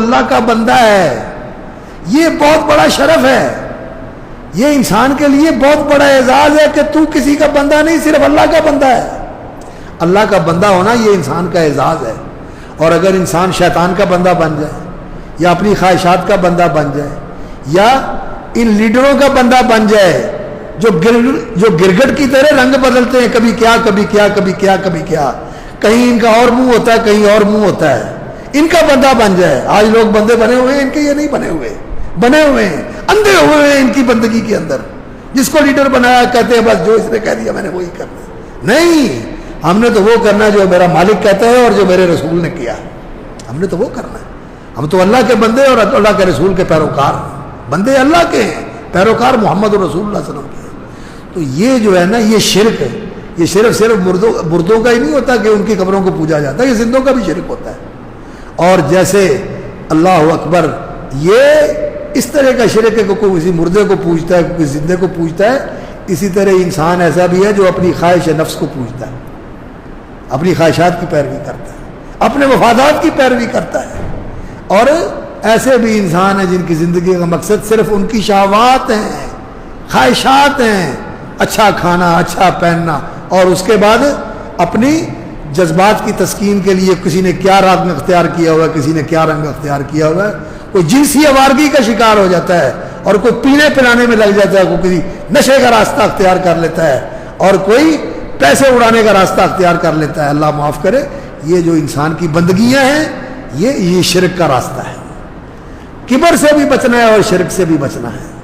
اللہ کا بندہ ہے، یہ بہت بڑا شرف ہے، یہ انسان کے لیے بہت بڑا اعزاز ہے کہ تو کسی کا بندہ نہیں، صرف اللہ کا بندہ ہے۔ اللہ کا بندہ ہونا یہ انسان کا اعزاز ہے۔ اور اگر انسان شیطان کا بندہ بن جائے یا اپنی خواہشات کا بندہ بن جائے یا ان لیڈروں کا بندہ بن جائے جو گرگٹ کی طرح رنگ بدلتے ہیں، کبھی کیا کبھی کیا کبھی کیا کبھی کیا، کہیں ان کا اور منہ ہوتا ہے کہیں اور منہ ہوتا ہے، ان کا بندہ بن جائے۔ آج لوگ بندے بنے ہوئے ہیں، ان کے یہ نہیں بنے ہوئے، بنے ہوئے ہیں، اندھے ہوئے ہیں ان کی بندگی کے اندر۔ جس کو لیڈر بنایا کہتے ہیں بس جو اس نے کہہ دیا میں نے وہی کرنا۔ نہیں، ہم نے تو وہ کرنا ہے جو میرا مالک کہتا ہے اور جو میرے رسول نے کیا، ہم نے تو وہ کرنا ہے۔ ہم تو اللہ کے بندے اور اللہ کے رسول کے پیروکار ہیں، بندے اللہ کے ہیں، پیروکار محمد رسول اللہ صلی اللہ علیہ وسلم کے ہیں۔ تو یہ جو ہے نا یہ شرک ہے، یہ صرف مردوں کا ہی نہیں ہوتا کہ ان کی قبروں کو پوجا جاتا ہے، یہ زندوں کا بھی شرک ہوتا ہے۔ اور جیسے اللہ اکبر یہ اس طرح کا شرک ہے کہ کوئی کسی مردے کو پوجتا ہے، کوئی زندے کو پوجتا ہے، اسی طرح انسان ایسا بھی ہے جو اپنی خواہش نفس کو پوجتا ہے، اپنی خواہشات کی پیروی کرتا ہے، اپنے مفادات کی پیروی کرتا ہے۔ اور ایسے بھی انسان ہیں جن کی زندگی کا مقصد صرف ان کی شہوات ہیں، خواہشات ہیں، اچھا کھانا، اچھا پہننا، اور اس کے بعد اپنی جذبات کی تسکین کے لیے کسی نے کیا رنگ اختیار کیا ہوا ہے، کسی نے کیا رنگ اختیار کیا ہوا ہے، کوئی جنسی آوارگی کا شکار ہو جاتا ہے اور کوئی پینے پلانے میں لگ جاتا ہے، کوئی کسی نشے کا راستہ اختیار کر لیتا ہے اور کوئی پیسے اڑانے کا راستہ اختیار کر لیتا ہے۔ اللہ معاف کرے، یہ جو انسان کی بندگیاں ہیں یہ شرک کا راستہ ہے۔ کبر سے بھی بچنا ہے اور شرک سے بھی بچنا ہے۔